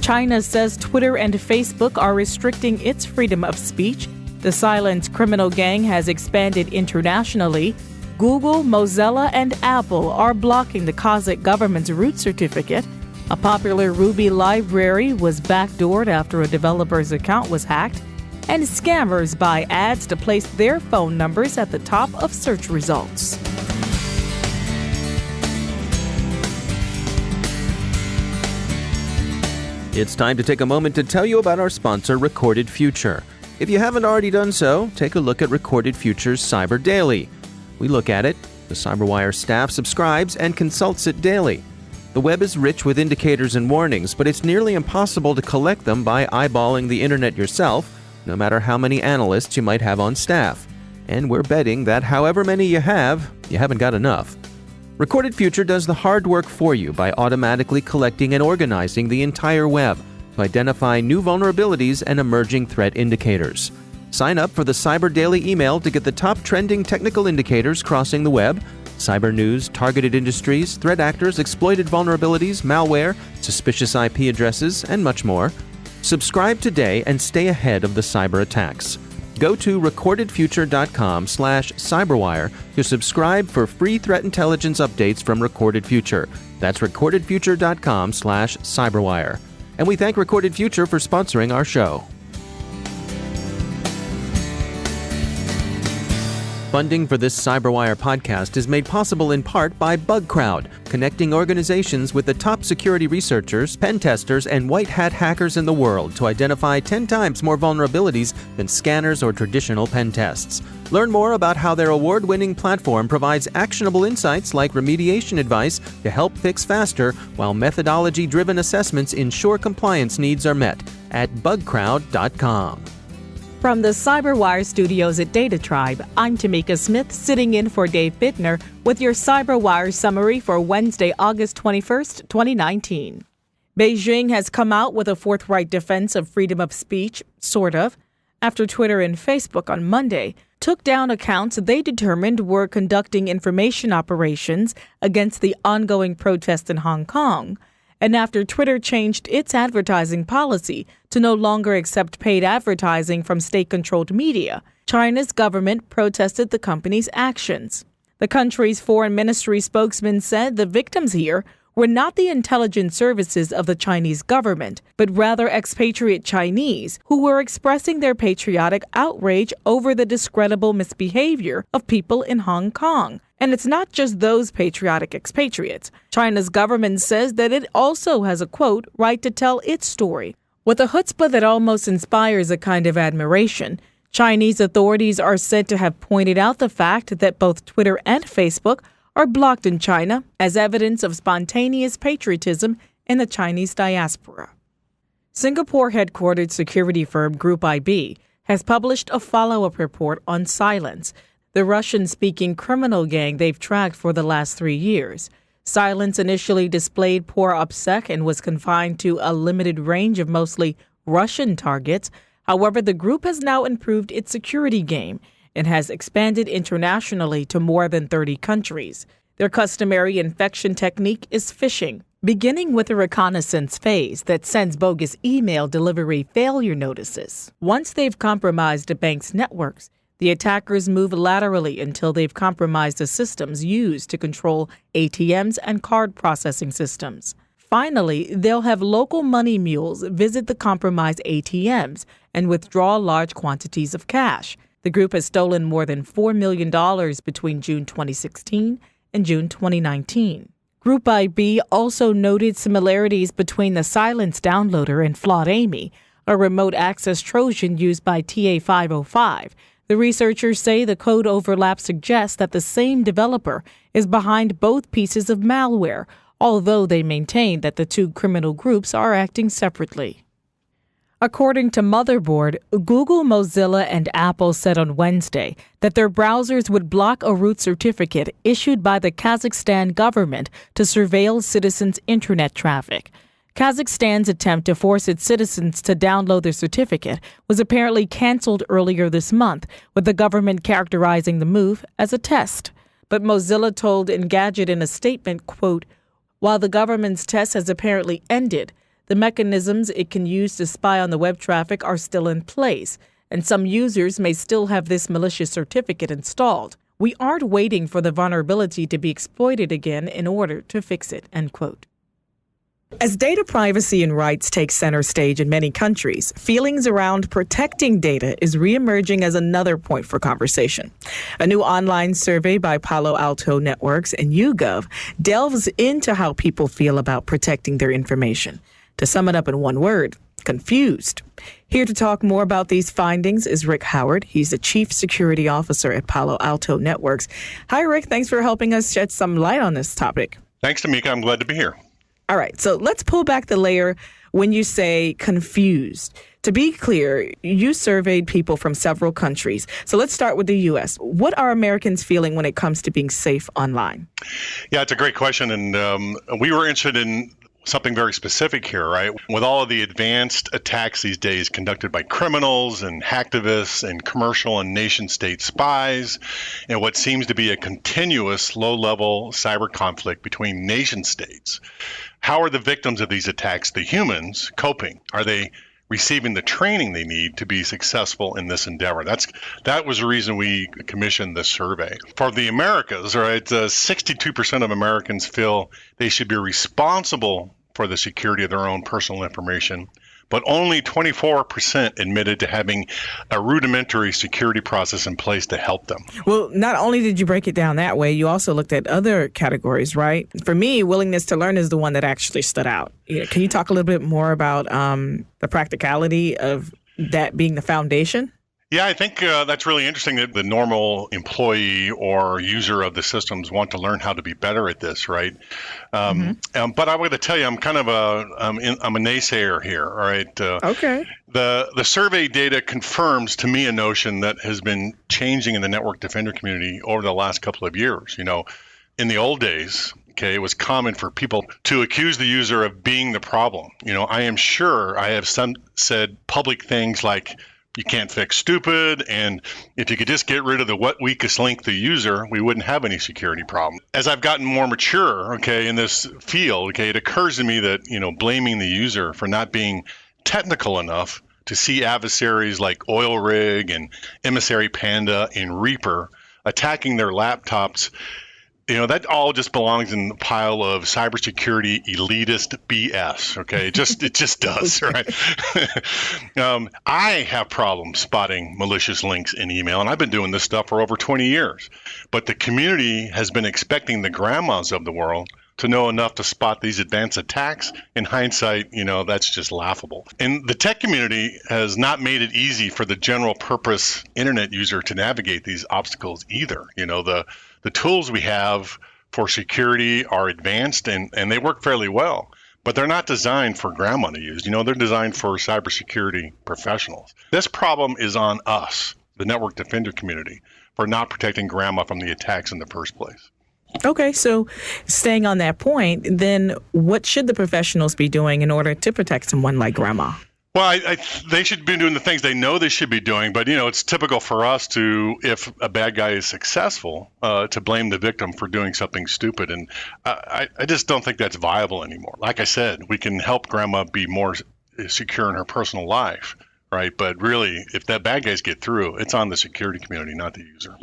China says Twitter and Facebook are restricting its freedom of speech. The Silence criminal gang has expanded internationally. Google, Mozilla, and Apple are blocking the Kazakh government's root certificate. A popular Ruby library was backdoored after a developer's account was hacked. And scammers buy ads to place their phone numbers at the top of search results. It's time to take a moment to tell you about our sponsor, Recorded Future. If you haven't already done so, take a look at Recorded Future's Cyber Daily. We look at it, the CyberWire staff subscribes and consults it daily. The web is rich with indicators and warnings, but it's nearly impossible to collect them by eyeballing the internet yourself, no matter how many analysts you might have on staff. And we're betting that however many you haven't got enough. Recorded Future does the hard work for you by automatically collecting and organizing the entire web to identify new vulnerabilities and emerging threat indicators. Sign up for the Cyber Daily email to get the top trending technical indicators crossing the web, cyber news, targeted industries, threat actors, exploited vulnerabilities, malware, suspicious IP addresses, and much more. Subscribe today and stay ahead of the cyber attacks. Go to recordedfuture.com/cyberwire to subscribe for free threat intelligence updates from Recorded Future. That's recordedfuture.com/cyberwire. And we thank Recorded Future for sponsoring our show. Funding for this CyberWire podcast is made possible in part by BugCrowd, connecting organizations with the top security researchers, pen testers, and white hat hackers in the world to identify 10 times more vulnerabilities than scanners or traditional pen tests. Learn more about how their award-winning platform provides actionable insights like remediation advice to help fix faster, while methodology-driven assessments ensure compliance needs are met at bugcrowd.com. From the CyberWire studios at Data Tribe, I'm Tamika Smith, sitting in for Dave Bittner with your CyberWire summary for Wednesday, August 21st, 2019. Beijing has come out with a forthright defense of freedom of speech, sort of, after Twitter and Facebook on Monday took down accounts they determined were conducting information operations against the ongoing protests in Hong Kong, and after Twitter changed its advertising policy to no longer accept paid advertising from state-controlled media, China's government protested the company's actions. The country's foreign ministry spokesman said the victims here were not the intelligence services of the Chinese government, but rather expatriate Chinese who were expressing their patriotic outrage over the discreditable misbehavior of people in Hong Kong. And it's not just those patriotic expatriates. China's government says that it also has a, quote, right to tell its story. With a chutzpah that almost inspires a kind of admiration, Chinese authorities are said to have pointed out the fact that both Twitter and Facebook are blocked in China as evidence of spontaneous patriotism in the Chinese diaspora. Singapore-headquartered security firm Group IB has published a follow-up report on Silence, the Russian-speaking criminal gang they've tracked for the last 3 years. Silence initially displayed poor OPSEC and was confined to a limited range of mostly Russian targets. However, the group has now improved its security game and has expanded internationally to more than 30 countries. Their customary infection technique is phishing, beginning with a reconnaissance phase that sends bogus email delivery failure notices. Once they've compromised a bank's networks, the attackers move laterally until they've compromised the systems used to control ATMs and card processing systems. Finally, they'll have local money mules visit the compromised ATMs and withdraw large quantities of cash. The group has stolen more than $4 million between June 2016 and June 2019. Group IB also noted similarities between the Silence downloader and Flawed Amy, a remote access Trojan used by TA505. The researchers say the code overlap suggests that the same developer is behind both pieces of malware, although they maintain that the two criminal groups are acting separately. According to Motherboard, Google, Mozilla, and Apple said on Wednesday that their browsers would block a root certificate issued by the Kazakhstan government to surveil citizens' internet traffic. Kazakhstan's attempt to force its citizens to download the certificate was apparently canceled earlier this month, with the government characterizing the move as a test. But Mozilla told Engadget in a statement, quote, "While the government's test has apparently ended, The mechanisms it can use to spy on the web traffic are still in place, and some users may still have this malicious certificate installed. We aren't waiting for the vulnerability to be exploited again in order to fix it, end quote. As data privacy and rights take center stage in many countries, feelings around protecting data is reemerging as another point for conversation. A new online survey by Palo Alto Networks and YouGov delves into how people feel about protecting their information. To sum it up in one word, confused. Here to talk more about these findings is Rick Howard. He's the Chief Security Officer at Palo Alto Networks. Hi, Rick. Thanks for helping us shed some light on this topic. Thanks, Tamika. I'm glad to be here. All right, so let's pull back the layer when you say confused. To be clear, you surveyed people from several countries. So let's start with the U.S. What are Americans feeling when it comes to being safe online? Yeah, it's a great question. And we were interested in something very specific here, right? With all of the advanced attacks these days conducted by criminals and hacktivists and commercial and nation state spies, and what seems to be a continuous low-level cyber conflict between nation states, how are the victims of these attacks, the humans, coping? Are they receiving the training they need to be successful in this endeavor? That was the reason we commissioned this survey. For the Americas, right, 62% of Americans feel they should be responsible for the security of their own personal information, but only 24% admitted to having a rudimentary security process in place to help them. Well, not only did you break it down that way, you also looked at other categories, right? For me, willingness to learn is the one that actually stood out. Can you talk a little bit more about the practicality of that being the foundation? Yeah, I think that's really interesting that the normal employee or user of the systems want to learn how to be better at this, right? But I want to tell you, I'm kind of I'm a naysayer here, all right? Okay. The survey data confirms to me a notion that has been changing in the network defender community over the last couple of years. You know, in the old days, okay, it was common for people to accuse the user of being the problem. You know, I am sure I have said public things like, you can't fix stupid, and if you could just get rid of the weakest link, the user, we wouldn't have any security problem. As I've gotten more mature, okay, in this field, okay, it occurs to me that, you know, blaming the user for not being technical enough to see adversaries like Oil Rig and Emissary Panda and Reaper attacking their laptops, you know, that all just belongs in the pile of cybersecurity elitist BS. Okay, it just does, right? I have problems spotting malicious links in email, and I've been doing this stuff for over 20 years. But the community has been expecting the grandmas of the world to know enough to spot these advanced attacks. In hindsight, you know, that's just laughable. And the tech community has not made it easy for the general purpose internet user to navigate these obstacles either. You know, the tools we have for security are advanced and they work fairly well, but they're not designed for grandma to use. You know, they're designed for cybersecurity professionals. This problem is on us, the network defender community, for not protecting grandma from the attacks in the first place. Okay, so staying on that point, then what should the professionals be doing in order to protect someone like grandma? Well, they should be doing the things they know they should be doing, but, you know, it's typical for us to, if a bad guy is successful, to blame the victim for doing something stupid. And I just don't think that's viable anymore. Like I said, we can help grandma be more secure in her personal life, right? But really, if that bad guys get through, it's on the security community, not the user.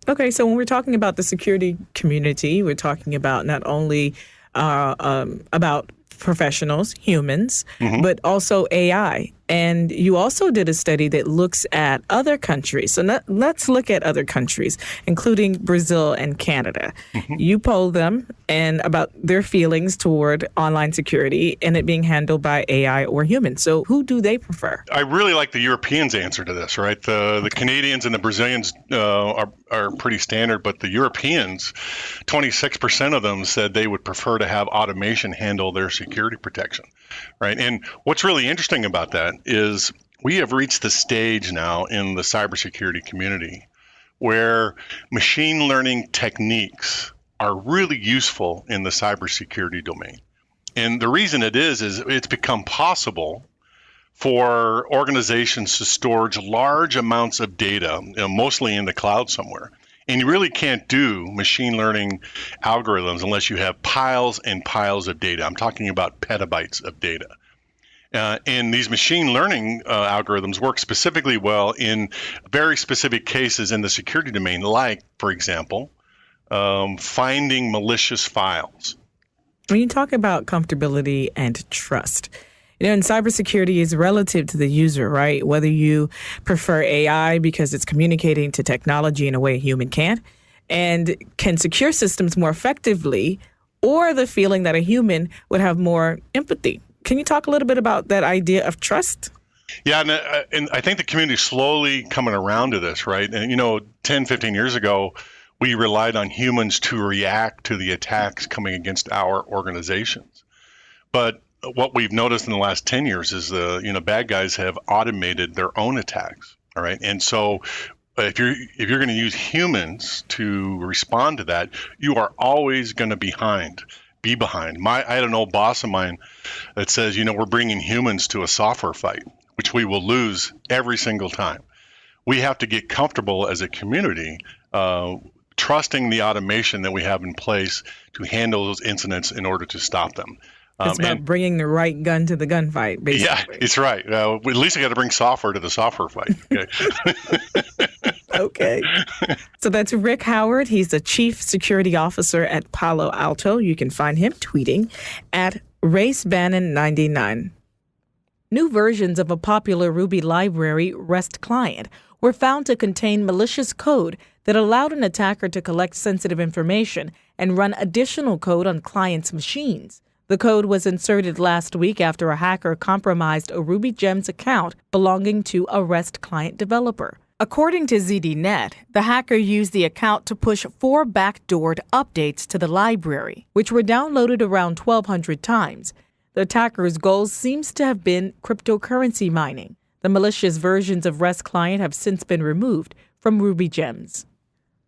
Okay, so when we're talking about the security community, we're talking about not only about professionals, humans, but also AI. And you also did a study that looks at other countries. So let's look at other countries, including Brazil and Canada. You polled them and about their feelings toward online security and it being handled by AI or humans. So who do they prefer? I really like the Europeans' answer to this, right? The Canadians and the Brazilians are pretty standard, but the Europeans, 26% of them said they would prefer to have automation handle their security protection, right? And what's really interesting about that is we have reached the stage now in the cybersecurity community where machine learning techniques are really useful in the cybersecurity domain. And the reason it is it's become possible for organizations to store large amounts of data, you know, mostly in the cloud somewhere. And you really can't do machine learning algorithms unless you have piles and piles of data. I'm talking about petabytes of data. And these machine learning algorithms work specifically well in very specific cases in the security domain, like, for example, finding malicious files. When you talk about comfortability and trust, in cybersecurity is relative to the user, right? Whether you prefer AI because it's communicating to technology in a way a human can't, and can secure systems more effectively, or the feeling that a human would have more empathy. Can you talk a little bit about that idea of trust? Yeah, and I think the community is slowly coming around to this, right? And, 10, 15 years ago, we relied on humans to react to the attacks coming against our organizations. But what we've noticed in the last 10 years is bad guys have automated their own attacks. All right. And so if you're going to use humans to respond to that, you are always going to be behind. I had an old boss of mine that says, we're bringing humans to a software fight, which we will lose every single time. We have to get comfortable as a community, trusting the automation that we have in place to handle those incidents in order to stop them. It's about bringing the right gun to the gunfight, basically. Yeah, it's right. At least we got to bring software to the software fight. Okay. Okay. So that's Rick Howard. He's the Chief Security Officer at Palo Alto. You can find him tweeting at RaceBannon99. New versions of a popular Ruby library, REST client, were found to contain malicious code that allowed an attacker to collect sensitive information and run additional code on clients' machines. The code was inserted last week after a hacker compromised a RubyGems account belonging to a REST client developer. According to ZDNet, the hacker used the account to push 4 backdoored updates to the library, which were downloaded around 1,200 times. The attacker's goal seems to have been cryptocurrency mining. The malicious versions of REST client have since been removed from RubyGems.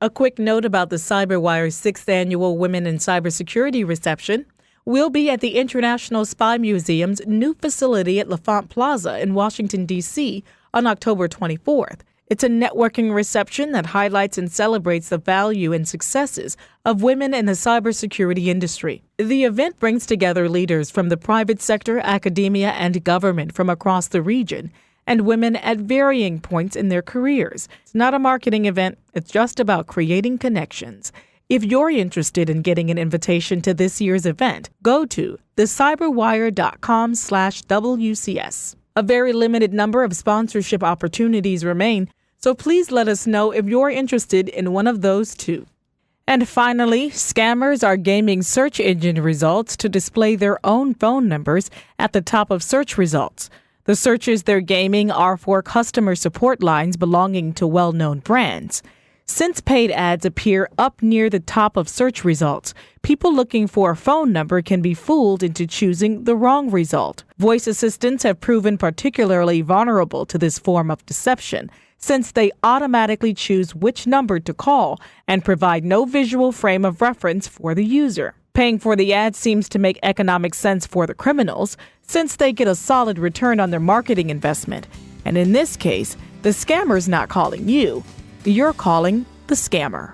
A quick note about the CyberWire's 6th annual Women in Cybersecurity reception. We'll be at the International Spy Museum's new facility at L'Enfant Plaza in Washington, D.C. on October 24th. It's a networking reception that highlights and celebrates the value and successes of women in the cybersecurity industry. The event brings together leaders from the private sector, academia, and government from across the region, and women at varying points in their careers. It's not a marketing event. It's just about creating connections. If you're interested in getting an invitation to this year's event, go to thecyberwire.com/WCS. A very limited number of sponsorship opportunities remain, so please let us know if you're interested in one of those too. And finally, scammers are gaming search engine results to display their own phone numbers at the top of search results. The searches they're gaming are for customer support lines belonging to well-known brands. Since paid ads appear up near the top of search results, people looking for a phone number can be fooled into choosing the wrong result. Voice assistants have proven particularly vulnerable to this form of deception, since they automatically choose which number to call and provide no visual frame of reference for the user. Paying for the ad seems to make economic sense for the criminals, since they get a solid return on their marketing investment. And in this case, the scammer's not calling you. You're calling the scammer.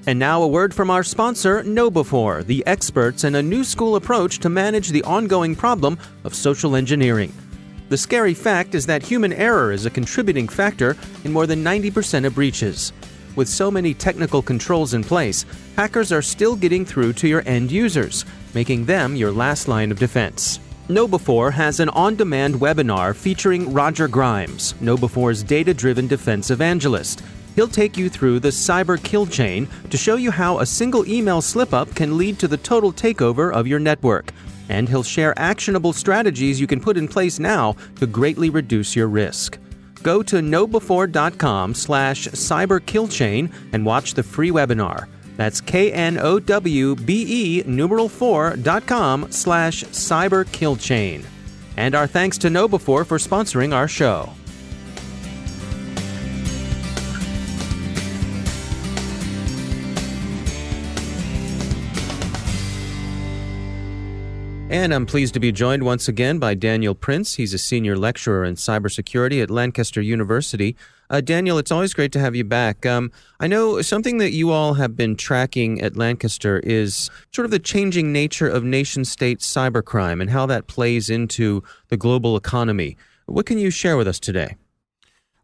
And now a word from our sponsor, KnowBe4, the experts in a new school approach to manage the ongoing problem of social engineering. The scary fact is that human error is a contributing factor in more than 90% of breaches. With so many technical controls in place, hackers are still getting through to your end users, making them your last line of defense. KnowBe4 has an on-demand webinar featuring Roger Grimes, KnowBe4's data-driven defense evangelist. He'll take you through the cyber kill chain to show you how a single email slip-up can lead to the total takeover of your network. And he'll share actionable strategies you can put in place now to greatly reduce your risk. Go to knowbe4.com/cyberkillchain and watch the free webinar. That's knowbe4.com/cyberkillchain. And our thanks to KnowBe4 for sponsoring our show. And I'm pleased to be joined once again by Daniel Prince. He's a senior lecturer in cybersecurity at Lancaster University. Daniel, it's always great to have you back. I know something that you all have been tracking at Lancaster is sort of the changing nature of nation-state cybercrime and how that plays into the global economy. What can you share with us today?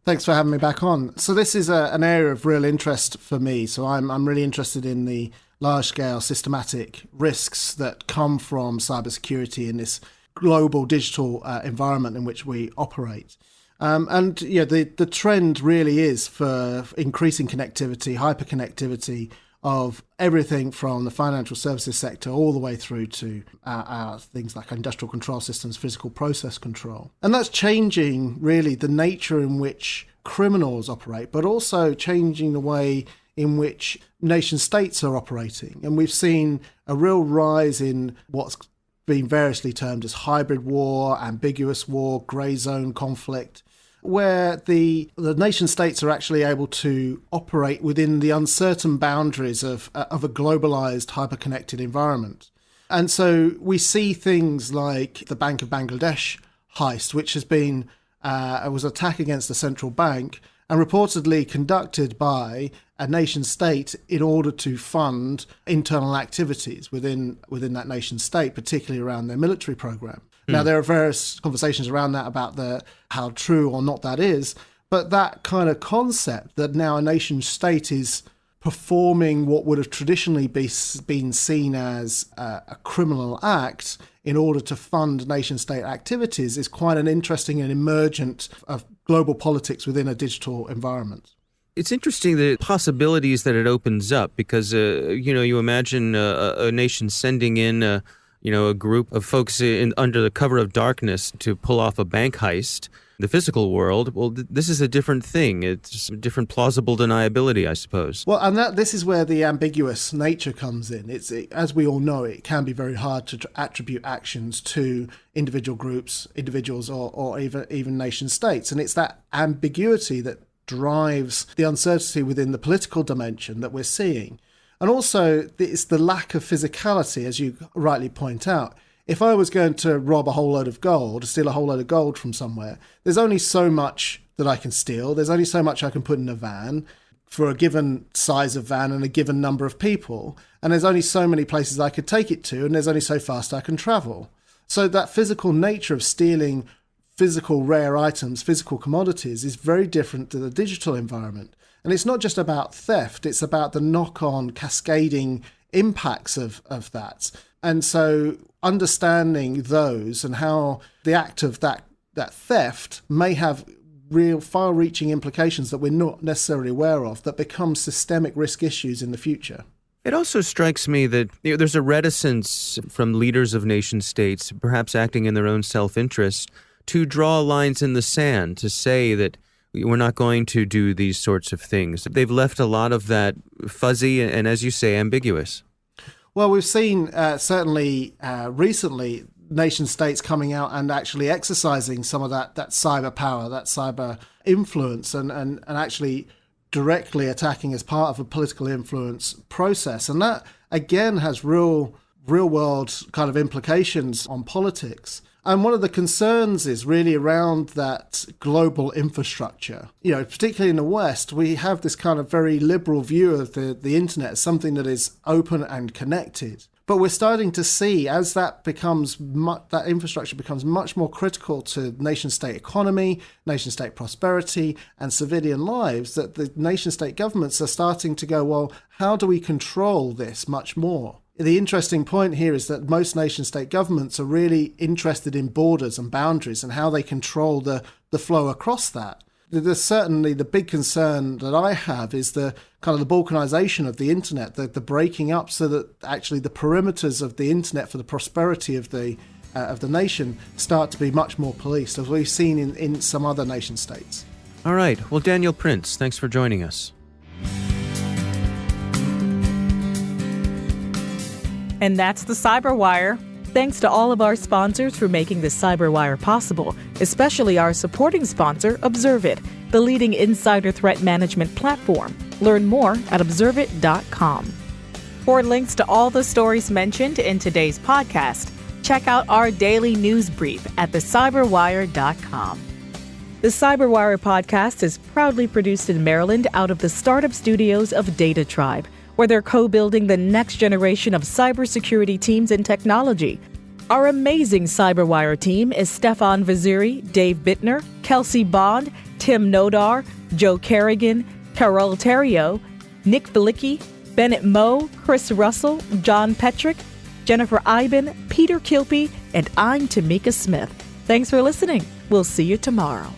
Thanks for having me back on. So this is an area of real interest for me. So I'm really interested in the large-scale systematic risks that come from cybersecurity in this global digital environment in which we operate. The trend really is for increasing connectivity, hyperconnectivity of everything from the financial services sector all the way through to our things like industrial control systems, physical process control. And that's changing really the nature in which criminals operate, but also changing the way in which nation states are operating. And we've seen a real rise in what's been variously termed as hybrid war, ambiguous war, grey zone conflict, where the nation states are actually able to operate within the uncertain boundaries of a globalized, hyper-connected environment. And so we see things like the Bank of Bangladesh heist, which has been was an attack against the central bank and reportedly conducted by a nation state in order to fund internal activities within that nation state, particularly around their military program. Now, there are various conversations around that about how true or not that is, but that kind of concept that now a nation state is performing what would have traditionally been seen as a criminal act in order to fund nation-state activities is quite an interesting and emergent of global politics within a digital environment. It's interesting the possibilities that it opens up because, you imagine a nation sending in a group of folks under the cover of darkness to pull off a bank heist. The physical world, well, this is a different thing. It's a different plausible deniability, I suppose. Well, and this is where the ambiguous nature comes in. As we all know, it can be very hard to attribute actions to individual groups, individuals, or even nation states. And it's that ambiguity that drives the uncertainty within the political dimension that we're seeing. And also, it's the lack of physicality, as you rightly point out. If I was going to rob a whole load of gold, steal a whole load of gold from somewhere, there's only so much that I can steal. There's only so much I can put in a van for a given size of van and a given number of people. And there's only so many places I could take it to, and there's only so fast I can travel. So that physical nature of stealing physical rare items, physical commodities, is very different to the digital environment. And it's not just about theft, it's about the knock-on cascading impacts of that. And so understanding those and how the act of that theft may have real far-reaching implications that we're not necessarily aware of that become systemic risk issues in the future. It also strikes me that there's a reticence from leaders of nation states, perhaps acting in their own self-interest, to draw lines in the sand, to say that we're not going to do these sorts of things. They've left a lot of that fuzzy and, as you say, ambiguous. Well, we've seen certainly recently nation states coming out and actually exercising some of that cyber power, that cyber influence, and actually directly attacking as part of a political influence process. And that, again, has real world kind of implications on politics. And one of the concerns is really around that global infrastructure. Particularly in the West, we have this kind of very liberal view of the internet as something that is open and connected. But we're starting to see, as that infrastructure becomes much more critical to nation-state economy, nation-state prosperity, and civilian lives, that the nation-state governments are starting to go, well, how do we control this much more? The interesting point here is that most nation-state governments are really interested in borders and boundaries and how they control the flow across that. There's certainly the big concern that I have is the kind of the balkanization of the internet, the breaking up so that actually the perimeters of the internet for the prosperity of the nation start to be much more policed, as we've seen in some other nation states. All right. Well, Daniel Prince, thanks for joining us. And that's the Cyberwire. Thanks to all of our sponsors for making the Cyberwire possible, especially our supporting sponsor, Observit, the leading insider threat management platform. Learn more at observit.com. For links to all the stories mentioned in today's podcast, Check out our daily news brief at thecyberwire.com. The Cyberwire podcast is proudly produced in Maryland out of the startup studios of Data Tribe, where they're co-building the next generation of cybersecurity teams in technology. Our amazing Cyberwire team is Stefan Vaziri, Dave Bittner, Kelsey Bond, Tim Nodar, Joe Kerrigan, Carol Terrio, Nick Felicki, Bennett Moe, Chris Russell, John Petrick, Jennifer Iben, Peter Kilpie, and I'm Tamika Smith. Thanks for listening. We'll see you tomorrow.